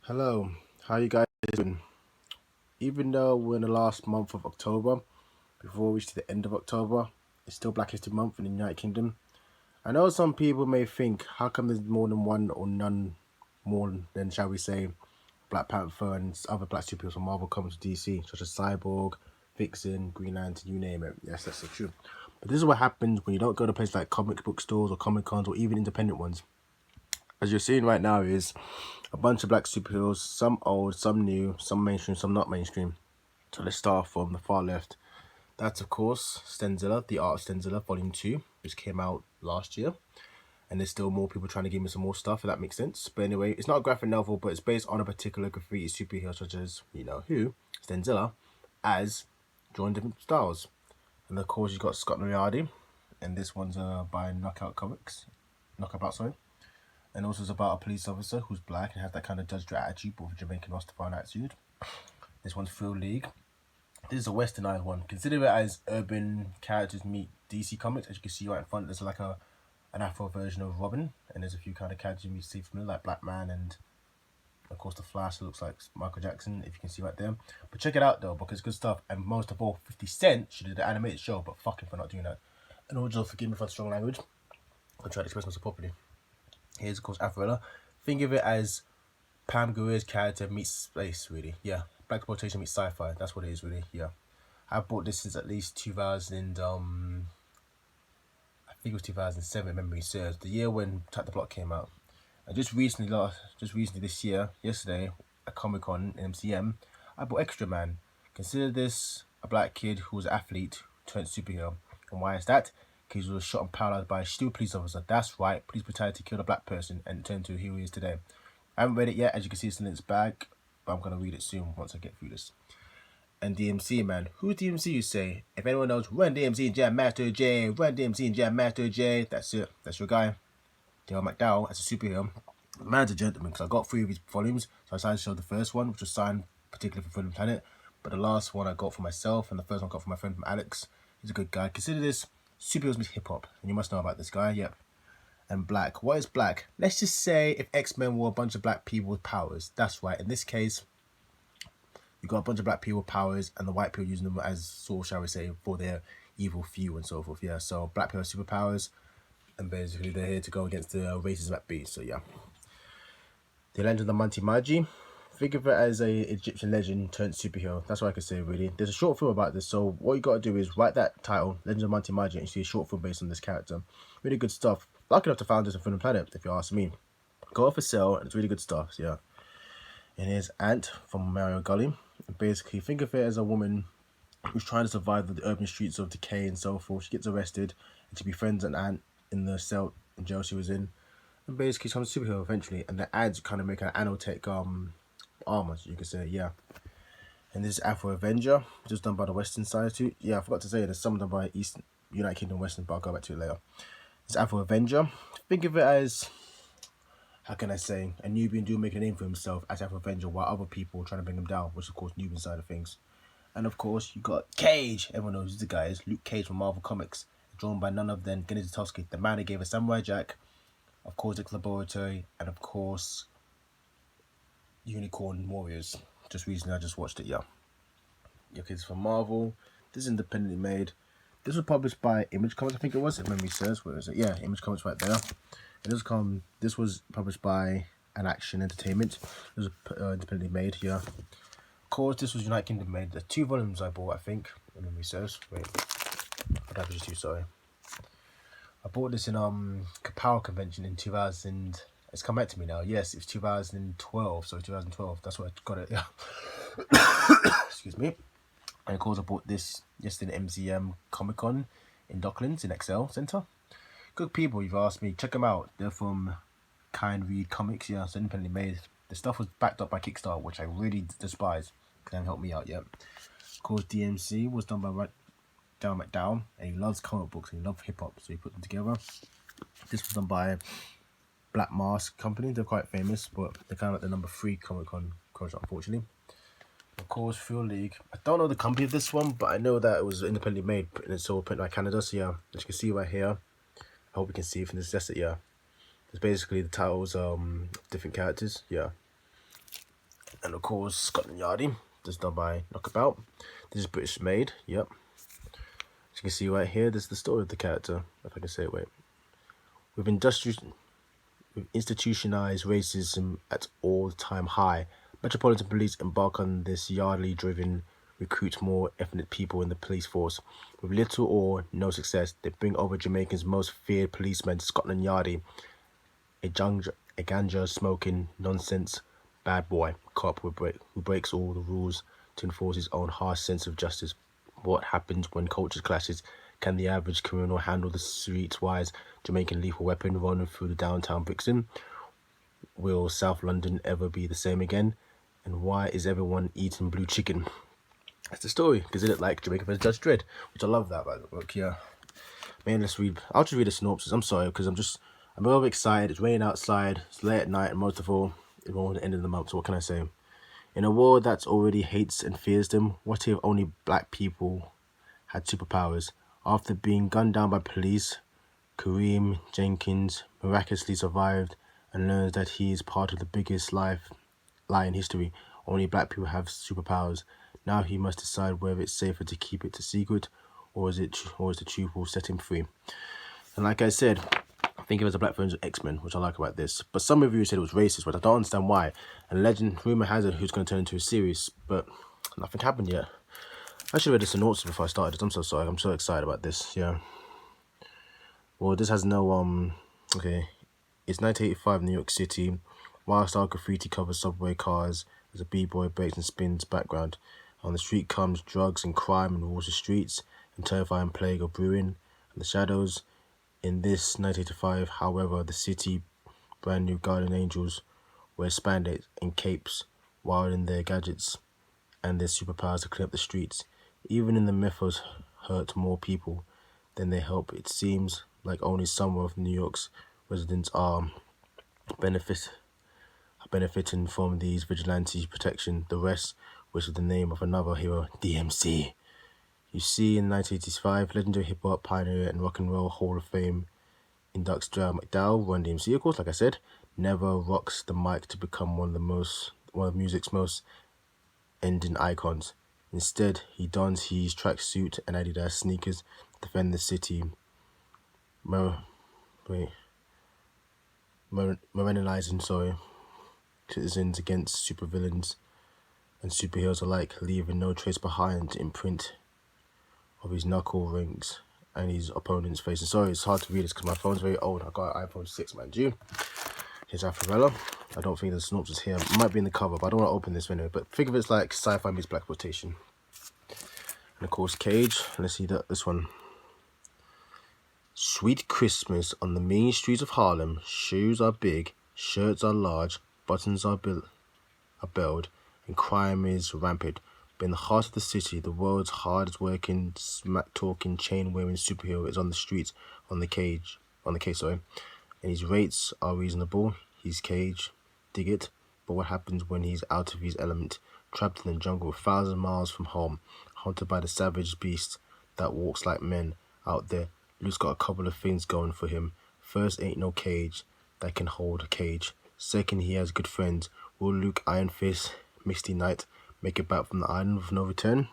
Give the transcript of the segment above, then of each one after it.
Hello, how you guys doing? Even though we're in the last month of October, before we reach to the end of October, it's still Black History Month in the United Kingdom. I know some people may think, how come there's more than one or none more than, shall we say, Black Panther and other Black superheroes from Marvel Comics to DC, such as Cyborg, Vixen, Green Lantern, you name it. Yes, that's so true. But this is what happens when you don't go to places like comic book stores or Comic Cons or even independent ones. As you're seeing right now is a bunch of black superheroes, some old, some new, some mainstream, some not mainstream. So let's start from the far left. That's of course ZTENZILA, the art of ZTENZILA, Volume 2, which came out last year. And there's still more people trying to give me some more stuff, if that makes sense. But anyway, it's not a graphic novel, but it's based on a particular graffiti superhero, such as, you know who, ZTENZILA, as drawn different styles. And of course you've got Scott YARDIE, and this one's by Knockabout, sorry. And also it's about a police officer who's black and has that kind of judge attitude, but with a Jamaican Rastafarian attitude. This one's Thrill League. This is a westernized one. Consider it as urban characters meet DC Comics. As you can see right in front, there's like an Afro version of Robin, and there's a few kind of characters you see familiar, like Black Man and of course the Flash, who looks like Michael Jackson, if you can see right there. But check it out though, because it's good stuff. And most of all, 50 Cent should do the animated show, but fuck him for not doing that. And also forgive me for the strong language. I'll try to express myself properly. Here's of course AFRORELLA. Think of it as Pam Guerrero's character meets space, really. Yeah, black exploitation meets sci-fi. That's what it is, really. Yeah, I've bought this since at least 2000. I think it was 2007. Memory serves, the year when Attack the Block came out. And just recently this year, yesterday, at Comic Con in MCM, I bought EXTRAMAN. Consider this a black kid who was an athlete turned superhero. And why is that? Because he was shot and paralyzed by a stupid police officer. That's right, police brutality killed a black person and turned to who he is today. I haven't read it yet, as you can see it's in its bag, but I'm going to read it soon once I get through this. And DMC, man. Who's DMC, you say? If anyone knows, Run DMC and Jam Master J. Run DMC and Jam Master J. That's it. That's your guy. Dale McDowell as a superhero. The man's a gentleman, because I got 3 of his volumes, so I decided to show the first one, which was signed particularly for Freedom Planet. But the last one I got for myself, and the first one I got for my friend from Alex. He's a good guy. Consider this superheroes meets hip hop, and you must know about this guy. Yep. And black. What is black? Let's just say if X-Men were a bunch of black people with powers. That's right. In this case, you got a bunch of black people with powers, and the white people using them as sort of, shall we say, for their evil few and so forth. Yeah. So black people have superpowers, and basically they're here to go against the racism at B. So yeah. The Legend of the Mantamaji. Think of it as a Egyptian legend turned superhero. That's what I can say, really. There's a short film about this, so what you got to do is write that title, Legend of Mantamaji, and you see a short film based on this character. Really good stuff. Lucky enough to find this in Freedom Planet, if you ask me. Go off for sale, and it's really good stuff, so yeah. And here's Ant from Mario Gully. And basically, think of it as a woman who's trying to survive the urban streets of decay and so forth. She gets arrested, and she befriends an ant in the cell in jail she was in. And basically, she becomes a superhero eventually. And the ads kind of make an nanotech armor, so you could say, yeah. And this is Afro Avenger, just done by the Western side too. Yeah, I forgot to say there's some done by East United Kingdom Western, but I'll go back to it later. It's Afro Avenger. Think of it as, how can I say, a Nubian dude making a name for himself as Afro Avenger, while other people trying to bring him down, which is of course Nubian side of things. And of course you got Cage. Everyone knows who the guy is. Luke Cage from Marvel Comics, drawn by none other than Gennady Tartakovsky, the man who gave us Samurai Jack, of course Dick's Laboratory, and of course Unicorn Warriors. Just recently I just watched it, yeah. Okay, it's from Marvel. This is independently made. This was published by Image Comics, I think it was, if memory serves. Where is it? Yeah, Image Comics right there. And this was published by An Action Entertainment. It was independently made, yeah. Of course, this was United Kingdom made. The 2 volumes I bought, I think, if memory serves. Wait, that was just 2, sorry. I bought this in Kapow Convention in 2000. It's come back to me now. Yes, it's 2012. So 2012. That's where I got it. Yeah. Excuse me. And of course, I bought this yesterday in MCM Comic Con in Docklands in XL Centre. Good people, you've asked me. Check them out. They're from Kind Read Comics. Yeah, it's independently made. The stuff was backed up by Kickstarter, which I really despise. Can't help me out yet. Of course, DMC was done by Dale McDowell, and he loves comic books and he loves hip hop, so he put them together. This was done by Black Mask Company. They're quite famous, but they're kind of like the number 3 Comic Con crossover, unfortunately. Of course, Thrill League. I don't know the company of this one, but I know that it was independently made and it's all printed by Canada. So yeah, as you can see right here, I hope you can see from this. That's it. Yeah, it's basically the titles, different characters. Yeah, And of course, Scotland Yardie. This is done by Knockabout. This is British made. Yep. As you can see right here, this is the story of the character. If I can say it right. With institutionalized racism at all-time high, Metropolitan Police embark on this Yardley-driven recruit more ethnic people in the police force. With little or no success, they bring over Jamaica's most feared policeman, Scotland Yardie, a ganja-smoking, nonsense bad boy cop who breaks all the rules to enforce his own harsh sense of justice. What happens when cultures clashes? Can the average criminal handle the streetwise Jamaican lethal weapon running through the downtown Brixton? Will South London ever be the same again? And why is everyone eating blue chicken? That's the story, because it looked like Jamaica vs. Judge Dredd, which I love that about the book, yeah. Man, I'll just read a synopsis. I'm sorry, because I'm a little excited. It's raining outside, it's late at night, and most of all, it's almost the end of the month, so what can I say? In a world that already hates and fears them, what if only black people had superpowers? After being gunned down by police, Kareem Jenkins miraculously survived and learns that he is part of the biggest lie in history. Only black people have superpowers. Now he must decide whether it's safer to keep it a secret, or is the truth will set him free. And like I said, think of it as a black version of X-Men, which I like about this. But some of you said it was racist, but I don't understand why. And rumor has it who's going to turn into a series, but nothing happened yet. I should have read the synopsis before I started. I'm so sorry. I'm so excited about this. Yeah. Well, this has no okay. It's 1985 New York City. Wild-style graffiti covers subway cars as a b-boy breaks and spins background. On the street comes drugs and crime and rules the streets, and terrifying plague of brewing and the shadows. In this 1985, however, the city brand new guardian angels wear spandex and capes, wild in their gadgets and their superpowers to clean up the streets. Even in the methods hurt more people than they help. It seems like only some of New York's residents are benefiting from these vigilante protection. The rest, which is the name of another hero, DMC. You see, in 1985, legendary hip-hop pioneer and rock and roll Hall of Fame inducts Dre McDowell, Run DMC, of course, like I said, never rocks the mic to become one of music's most ending icons. Instead, he dons his tracksuit and Adidas sneakers to defend the city, marginalizing citizens against supervillains and superheroes alike, leaving no trace behind imprint of his knuckle rings and his opponent's faces. Sorry, it's hard to read this because my phone's very old. I got an iPhone 6, mind you. Here's AFRORELLA. I don't think the synopsis here. It might be in the cover, but I don't want to open this anyway. But think of it as like sci-fi meets black exploitation. And of course, Cage. Let's see this one. Sweet Christmas on the mean streets of Harlem. Shoes are big, shirts are large, buttons are belled, and crime is rampant. But in the heart of the city, the world's hardest working, smack-talking, chain-wearing superhero is on the streets, on the case, and his rates are reasonable. He's Cage, dig it. But what happens when he's out of his element, trapped in the jungle 1,000 miles from home, hunted by the savage beast that walks like men out there? Luke's got a couple of things going for him. First, ain't no cage that can hold a cage. Second, he has good friends. Will Luke, Iron Fist, Misty Knight make it back from the island with no return?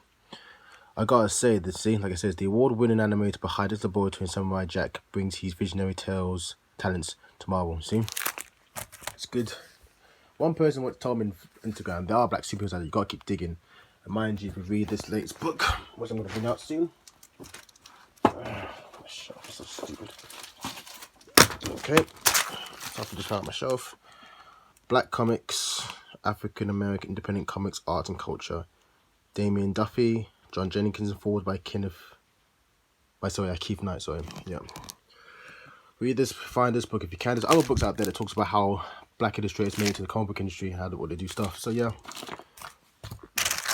I gotta say, like I said, the award-winning animator behind this laboratory and Samurai Jack brings his visionary talents to Marvel. See? It's good. One person once told me on Instagram, there are black superheroes out there, you gotta keep digging. And mind you, if you read this latest book, which I'm gonna bring out soon. My shelf is so stupid. Okay, so I can just out my shelf. Black comics, African American independent comics, art and culture. Damien Duffy, John Jenkins, and forward by Keith Knight. Yeah. Read this, find this book if you can. There's other books out there that talks about how black illustrators made it to the comic book industry, what they do stuff. So yeah.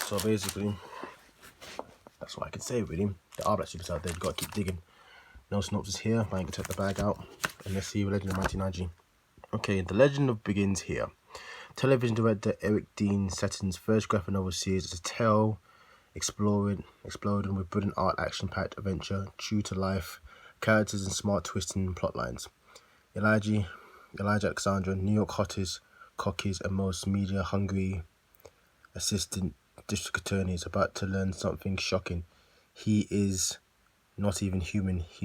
So basically, that's what I can say really. There are black superheroes out there, you gotta keep digging. No synopsis here, I ain't gonna take the bag out. And let's see Legend of Mantamaji. Okay, The Legend begins here. Television director Eric Dean Sattin's first graphic novel series is a tale exploding with brilliant art, action-packed adventure, true to life, characters and smart twisting plot lines. Elijah Alexander, New York hottest, cockiest and most media-hungry assistant district attorney is about to learn something shocking. He is not even human.